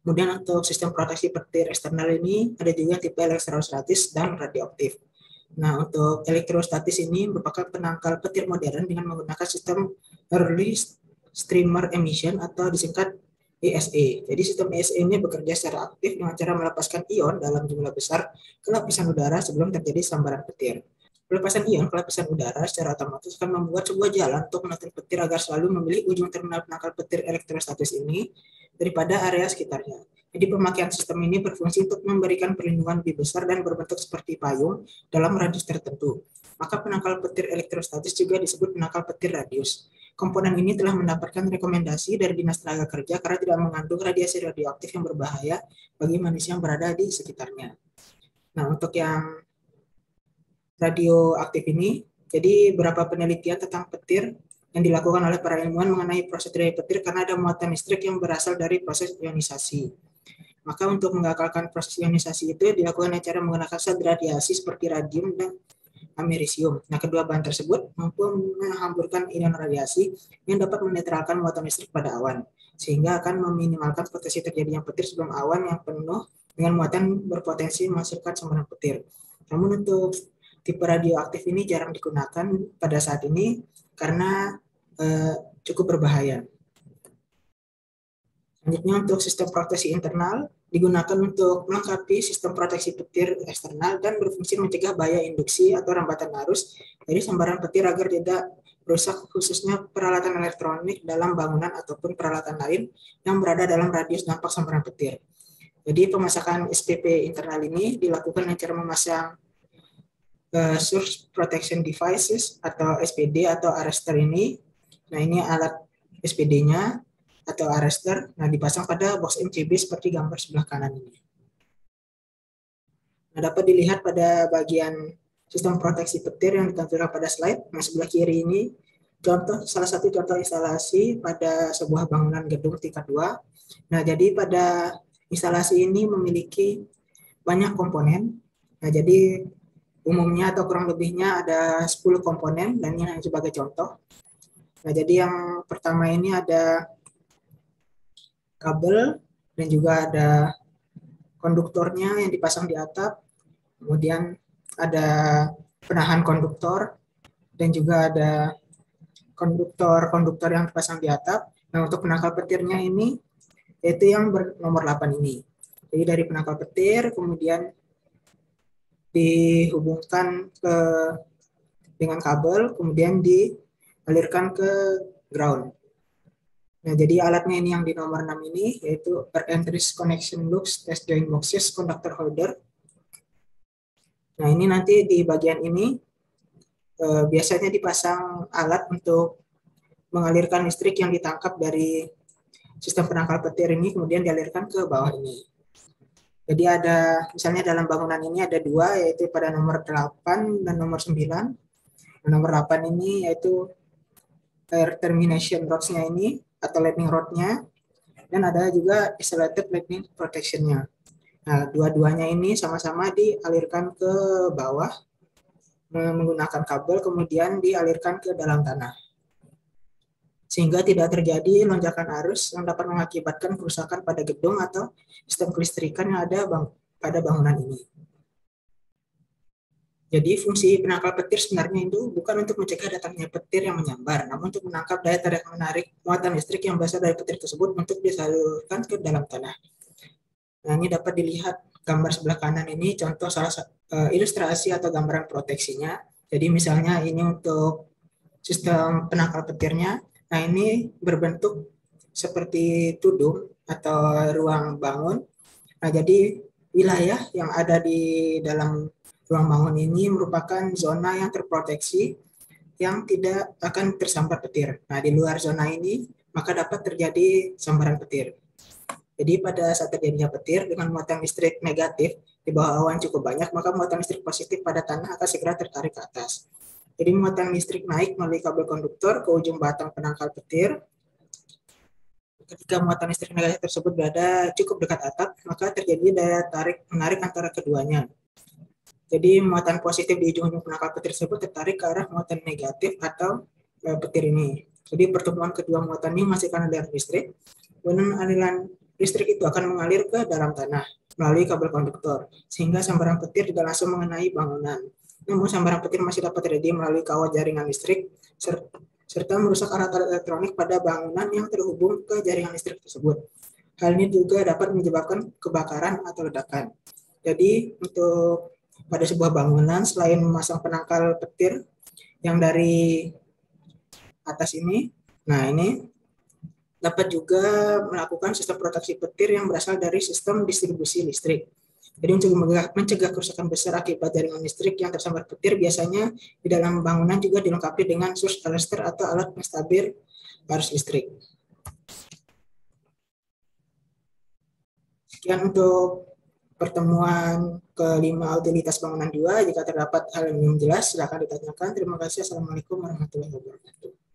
Kemudian untuk sistem proteksi petir eksternal ini ada juga tipe elektrostatis dan radioaktif. Nah, untuk elektrostatis ini merupakan penangkal petir modern dengan menggunakan sistem early streamer emission atau disingkat ESE. Jadi sistem ESE ini bekerja secara aktif dengan cara melepaskan ion dalam jumlah besar ke lapisan udara sebelum terjadi sambaran petir. Pelepasan ion ke lapisan udara secara otomatis akan membuat sebuah jalan untuk menekan petir agar selalu memilih ujung terminal penangkal petir elektrostatis ini daripada area sekitarnya. Jadi pemakaian sistem ini berfungsi untuk memberikan perlindungan lebih besar dan berbentuk seperti payung dalam radius tertentu. Maka penangkal petir elektrostatis juga disebut penangkal petir radius. Komponen ini telah mendapatkan rekomendasi dari Dinas Tenaga Kerja karena tidak mengandung radiasi radioaktif yang berbahaya bagi manusia yang berada di sekitarnya. Nah, untuk yang radioaktif ini, jadi beberapa penelitian tentang petir yang dilakukan oleh para ilmuwan mengenai proses dari petir karena ada muatan listrik yang berasal dari proses ionisasi. Maka untuk mengagalkan proses ionisasi itu dilakukan dengan cara menggunakan zat radiasi seperti radium dan amerisium. Nah, kedua bahan tersebut mampu menghamburkan ion radiasi yang dapat menetralkan muatan listrik pada awan, sehingga akan meminimalkan potensi terjadinya petir sebelum awan yang penuh dengan muatan berpotensi menghasilkan sambaran petir. Namun untuk tipe radioaktif ini jarang digunakan pada saat ini karena cukup berbahaya. Selanjutnya untuk sistem proteksi internal digunakan untuk melengkapi sistem proteksi petir eksternal dan berfungsi mencegah bahaya induksi atau rambatan arus dari sambaran petir agar tidak rusak khususnya peralatan elektronik dalam bangunan ataupun peralatan lain yang berada dalam radius dampak sambaran petir. Jadi pemasangan SPP internal ini dilakukan dengan cara memasang Source Protection Devices atau SPD atau arrestor ini. Nah, ini alat SPD-nya atau arrestor, nah dipasang pada box MCB seperti gambar sebelah kanan ini. Nah, dapat dilihat pada bagian sistem proteksi petir yang ditampilkan pada slide. Nah, sebelah kiri ini salah satu contoh instalasi pada sebuah bangunan gedung tingkat 2. Nah, jadi pada instalasi ini memiliki banyak komponen. Nah, jadi umumnya atau kurang lebihnya ada 10 komponen dan ini hanya sebagai contoh. Nah, jadi yang pertama ini ada kabel dan juga ada konduktornya yang dipasang di atap, kemudian ada penahan konduktor dan juga ada konduktor yang dipasang di atap. Nah, untuk penangkal petirnya ini yaitu yang nomor 8 ini. Jadi dari penangkal petir kemudian dihubungkan dengan kabel, kemudian dialirkan ke ground. Nah, jadi alatnya ini yang di nomor 6 ini, yaitu per entries connection loops test joint boxes conductor holder. Nah, ini nanti di bagian ini biasanya dipasang alat untuk mengalirkan listrik yang ditangkap dari sistem penangkal petir ini, kemudian dialirkan ke bawah ini. Jadi ada, misalnya dalam bangunan ini ada 2, yaitu pada nomor 8 dan nomor 9. Nah, nomor 8 ini yaitu air termination rods-nya ini, atau lightning rod-nya, dan ada juga isolated lightning protection-nya. Nah, dua-duanya ini sama-sama dialirkan ke bawah menggunakan kabel, kemudian dialirkan ke dalam tanah. Sehingga tidak terjadi lonjakan arus yang dapat mengakibatkan kerusakan pada gedung atau sistem kelistrikan yang ada pada bangunan ini. Jadi fungsi penangkal petir sebenarnya itu bukan untuk mencegah datangnya petir yang menyambar, namun untuk menangkap daya tarik menarik muatan listrik yang berasal dari petir tersebut untuk disalurkan ke dalam tanah. Nah, ini dapat dilihat gambar sebelah kanan ini contoh salah satu ilustrasi atau gambaran proteksinya. Jadi misalnya ini untuk sistem penangkal petirnya. Nah, ini berbentuk seperti tudung atau ruang bangun. Nah, jadi wilayah yang ada di dalam ruang bangun ini merupakan zona yang terproteksi yang tidak akan tersambar petir. Nah, di luar zona ini maka dapat terjadi sambaran petir. Jadi pada saat terjadinya petir dengan muatan listrik negatif di bawah awan cukup banyak, maka muatan listrik positif pada tanah akan segera tertarik ke atas. Jadi muatan listrik naik melalui kabel konduktor ke ujung batang penangkal petir. Ketika muatan listrik negatif tersebut berada cukup dekat atap, maka terjadi daya tarik menarik antara keduanya. Jadi muatan positif di ujung-ujung penangkal petir tersebut tertarik ke arah muatan negatif atau petir ini. Jadi pertemuan kedua muatan ini menghasilkan aliran listrik. Kemudian aliran listrik itu akan mengalir ke dalam tanah melalui kabel konduktor, sehingga sambaran petir tidak langsung mengenai bangunan. Namun sambaran petir masih dapat terjadi melalui kawat jaringan listrik, serta merusak alat-alat elektronik pada bangunan yang terhubung ke jaringan listrik tersebut. Hal ini juga dapat menyebabkan kebakaran atau ledakan. Jadi untuk pada sebuah bangunan, selain memasang penangkal petir yang dari atas ini, nah ini dapat juga melakukan sistem proteksi petir yang berasal dari sistem distribusi listrik. Jadi untuk mencegah kerusakan besar akibat jaringan listrik yang tersambar petir, biasanya di dalam bangunan juga dilengkapi dengan source arrester atau alat penstabil arus listrik. Sekian untuk pertemuan kelima utilitas bangunan 2. Jika terdapat hal yang belum jelas, silakan ditanyakan. Terima kasih. Assalamualaikum warahmatullahi wabarakatuh.